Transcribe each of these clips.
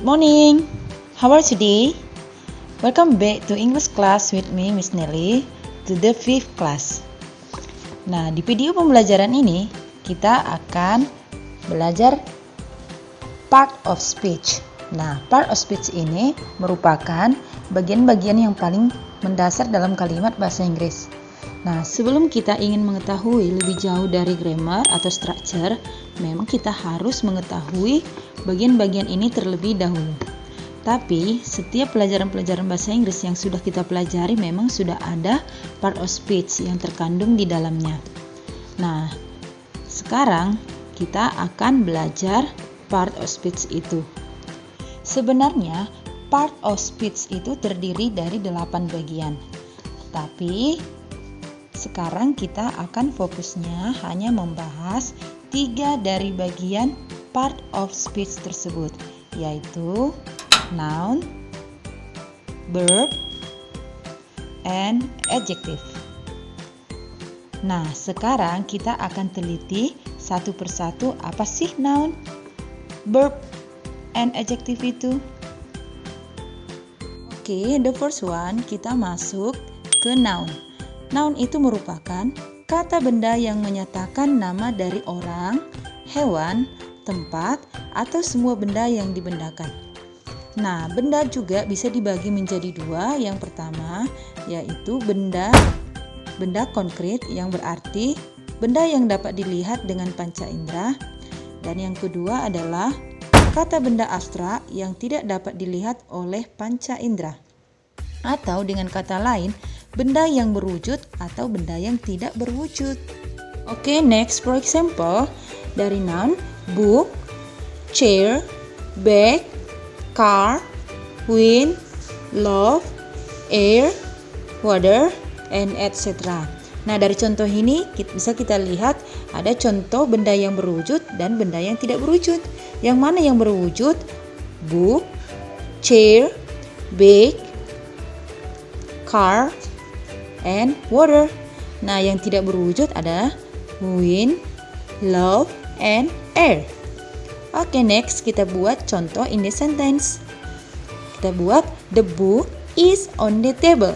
Good morning. How are you today? Welcome back to English class with me, Miss Nelly, to the 5th class. Nah, di video pembelajaran ini kita akan belajar part of speech. Nah, part of speech ini merupakan bagian-bagian yang paling mendasar dalam kalimat bahasa Inggris. Nah, sebelum kita ingin mengetahui lebih jauh dari grammar atau structure, memang kita harus mengetahui bagian-bagian ini terlebih dahulu. Tapi, setiap pelajaran-pelajaran bahasa Inggris yang sudah kita pelajari memang sudah ada part of speech yang terkandung di dalamnya. Nah, sekarang kita akan belajar part of speech itu. Sebenarnya, part of speech itu terdiri dari 8 bagian. Tapi, sekarang kita akan fokusnya hanya membahas 3 dari bagian part of speech tersebut, yaitu noun, verb, and adjective. Nah, sekarang kita akan teliti satu persatu apa sih noun, verb, and adjective itu. Oke, the first one kita masuk ke noun. Noun itu merupakan kata benda yang menyatakan nama dari orang, hewan, tempat, atau semua benda yang dibendakan. Nah, benda juga bisa dibagi menjadi 2. Yang pertama yaitu benda konkret yang berarti benda yang dapat dilihat dengan panca indera. Dan yang kedua adalah kata benda abstrak yang tidak dapat dilihat oleh panca indera. Atau dengan kata lain, benda yang berwujud atau benda yang tidak berwujud. Oke, next, for example, dari noun, book, chair, bag, car, wind, love, air, water, and etc. Nah, dari contoh ini bisa kita lihat ada contoh benda yang berwujud dan benda yang tidak berwujud. Yang mana yang berwujud? Book, chair, bag, car, and water. Nah, yang tidak berwujud ada wind, love, and air. Oke, next kita buat contoh in the sentence. Kita buat the book is on the table.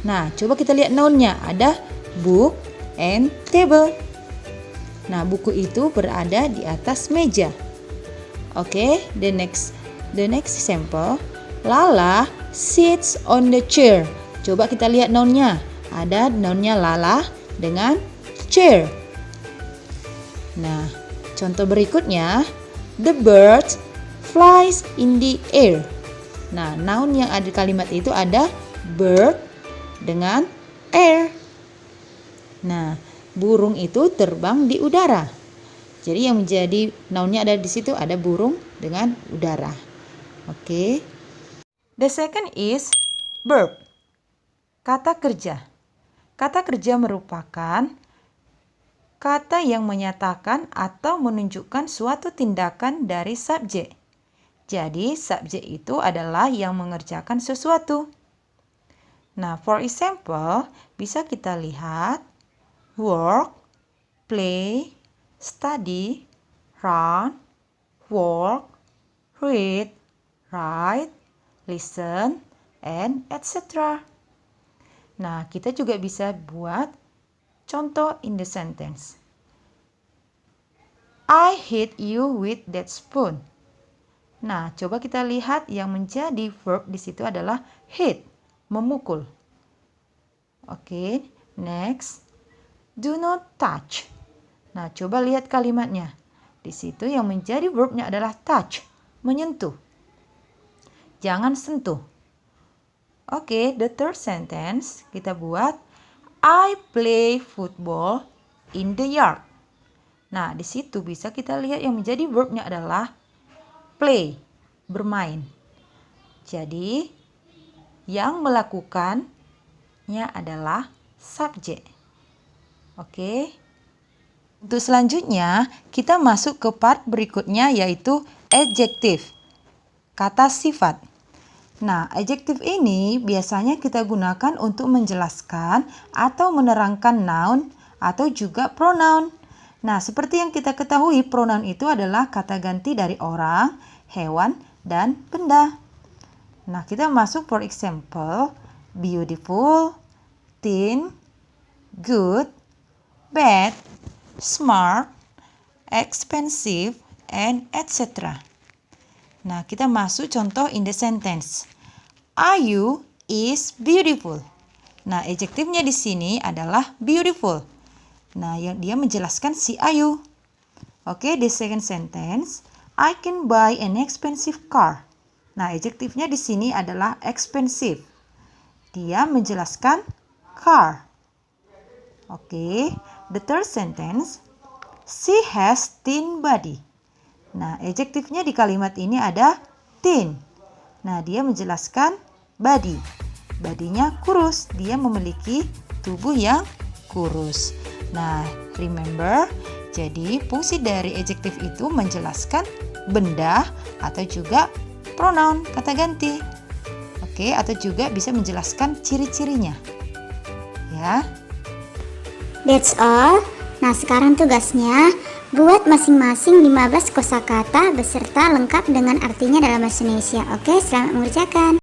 Nah, coba kita lihat noun-nya. Ada book and table. Nah, buku itu berada di atas meja. Oke, the next example. Lala sits on the chair. Coba kita lihat noun-nya. Ada noun-nya Lala dengan chair. Nah, contoh berikutnya, the bird flies in the air. Nah, noun yang ada di kalimat itu ada bird dengan air. Nah, burung itu terbang di udara. Jadi yang menjadi nounnya ada di situ ada burung dengan udara. Oke. The second is verb. Kata kerja. Kata kerja merupakan kata yang menyatakan atau menunjukkan suatu tindakan dari subjek. Jadi, subjek itu adalah yang mengerjakan sesuatu. Nah, for example, bisa kita lihat work, play, study, run, walk, read, write, listen, and etc. Nah, kita juga bisa buat contoh in the sentence. I hit you with that spoon. Nah, coba kita lihat yang menjadi verb di situ adalah hit, memukul. Oke, next. Do not touch. Nah, coba lihat kalimatnya. Di situ yang menjadi verbnya adalah touch, menyentuh. Jangan sentuh. Oke, the third sentence kita buat I play football in the yard. Nah, di situ bisa kita lihat yang menjadi verbnya adalah play, bermain. Jadi, yang melakukannya adalah subjek. Oke. Untuk selanjutnya, kita masuk ke part berikutnya yaitu adjective. Kata sifat. Nah, adjective ini biasanya kita gunakan untuk menjelaskan atau menerangkan noun atau juga pronoun. Nah, seperti yang kita ketahui, pronoun itu adalah kata ganti dari orang, hewan, dan benda. Nah, kita masuk for example, beautiful, thin, good, bad, smart, expensive, and etc. Nah, kita masuk contoh in the sentence. Ayu is beautiful. Nah, adjektifnya di sini adalah beautiful. Nah, yang dia menjelaskan si Ayu. Oke, the second sentence. I can buy an expensive car. Nah, adjektifnya di sini adalah expensive. Dia menjelaskan car. Oke, the third sentence. She has thin body. Nah, adjektifnya di kalimat ini ada thin. Nah, dia menjelaskan body. Badinya kurus. Dia memiliki tubuh yang kurus. Nah, remember, jadi fungsi dari adjektif itu menjelaskan benda atau juga pronoun, kata ganti. Oke, atau juga bisa menjelaskan ciri-cirinya. Ya. That's all. Nah, sekarang tugasnya buat masing-masing 15 kosakata beserta lengkap dengan artinya dalam bahasa Indonesia. Oke, selamat mengerjakan.